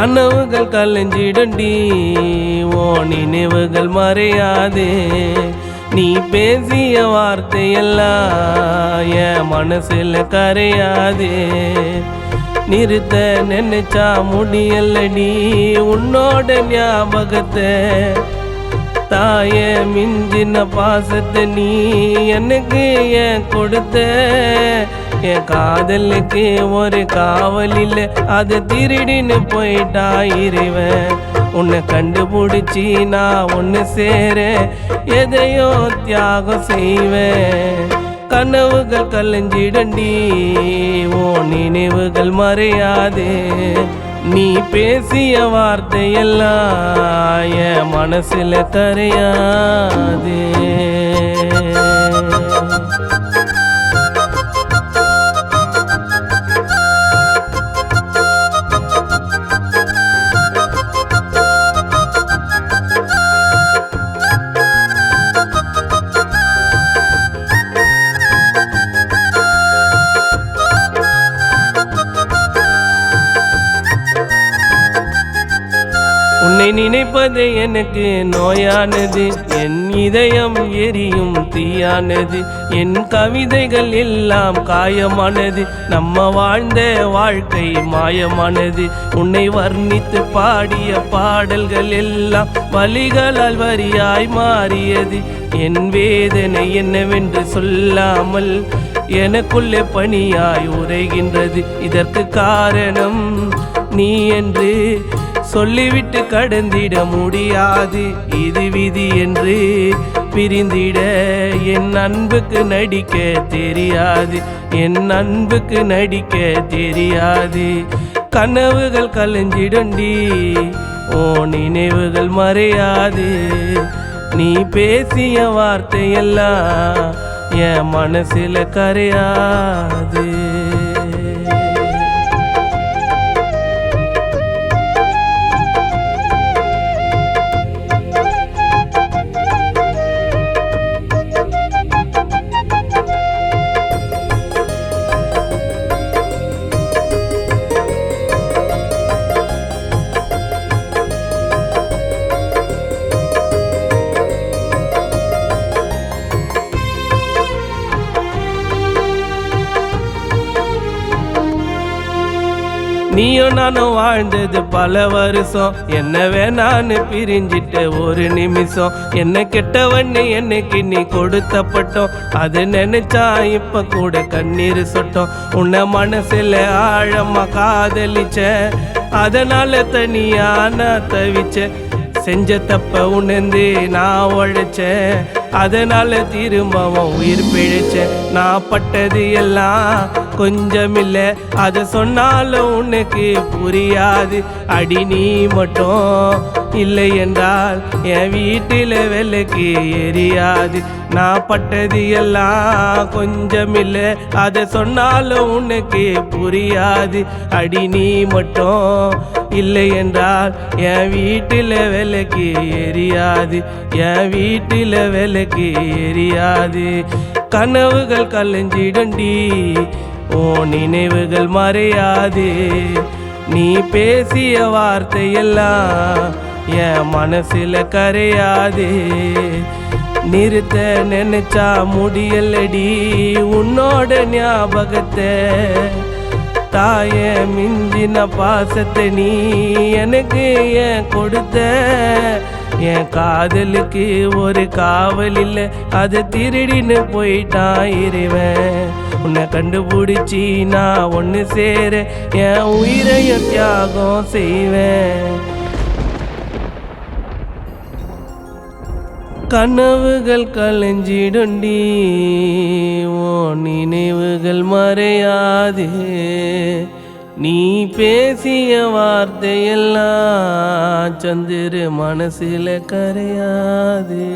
கனவுகள் கலைஞ்சிடண்டி ஓ நினைவுகள் மறையாதே நீ பேசிய வார்த்தையெல்லாம் என் மனசுல கரையாதே நிறுத்த நினைச்சா முடியலடி உன்னோட ஞாபகத்தை தாய மிஞ்சின பாசத்தை நீ எனக்கு ஏன் கொடுத்த என் காதலுக்கு ஒரு காவலில் அதை திருடின்னு போயிட்டா இறைவன் உன்னை கண்டுபிடிச்சி நான் ஒன்று சேர எதையோ தியாகம் செய்வேன் கனவுகள் கலைஞ்சிடண்டி ஓ நினைவுகள் மறையாதே நீ பேசிய வார்த்தையெல்லாம் என் மனசுல கரையாதே உன்னை நினைப்பது எனக்கு நோயானது என் இதயம் எரியும் தீயானது என் கவிதைகள் எல்லாம் காயமானது நம்ம வாழ்ந்த வாழ்க்கை மாயமானது உன்னை வர்ணித்து பாடிய பாடல்கள் எல்லாம் வலிகளால் வரியாய் மாறியது என் வேதனை என்னவென்று சொல்லாமல் எனக்குள்ளே பணியாய் உரைகின்றது இதற்கு காரணம் நீ என்று சொல்லிவிட்டு கடந்திட முடியாது இது விதி என்று பிரிந்திட என் அன்புக்கு நடிக்க தெரியாது என் அன்புக்கு நடிக்க தெரியாது கனவுகள் கலைஞ்சிடண்டி ஓ நினைவுகள் மறையாது நீ பேசிய வார்த்தையெல்லாம் என் மனசுல கரையாது நீயும் நானும் வாழ்ந்தது பல வருஷம் என்ன வேணான்னு பிரிஞ்சிட்ட ஒரு நிமிஷம் என்ன கெட்டவன்னு என்னைக்கு நீ கொடுத்த பட்டம் அது நினைச்சா இப்ப கூட கண்ணீர் சொட்டம் உன்னை மனசுல ஆழமா காதலிச்ச அதனால தனியா நான் தவிச்ச செஞ்ச தப்ப உணர்ந்து நான் உழைச்சேன் அதனால திரும்பவும் உயிர் பிழைச்சேன் நான் பட்டது எல்லாம் கொஞ்சமில்ல அதை சொன்னாலும் உனக்கு புரியாது அடி நீ மட்டும் இல்லை என்றால் என் வீட்டில் விளக்கு எரியாது நான் பட்டது எல்லாம் கொஞ்சமில்ல அதை சொன்னாலும் உனக்கு புரியாது அடி நீ மட்டும் இல்லை என்றால் என் வீட்டில் விளக்கு எரியாது என் வீட்டில் விளக்கு எரியாது கனவுகள் கலைஞ்சிடண்டி ஓ நினைவுகள் மறையாது நீ பேசிய வார்த்தையெல்லாம் என் மனசுல கரையாது நிறுத்த நினைச்சா முடியலடி உன்னோட ஞாபகத்தை தாய மிஞ்சின பாசத்தை நீ எனக்கு ஏன் கொடுத்த என் காதலுக்கு ஒரு காவல் இல்லை அதை திருடின்னு போயிட்டான் இறைவன் உன்னை கண்டுபிடிச்சி நான் ஒன்று சேர என் உயிரையும் தியாகம் செய்வேன் கனவுகள் கலைஞ்சிடுண்டி ஓ நினைவுகள் மறையாதே நீ பேசிய வார்த்தையெல்லாம் சந்திர மனசில கரையாதே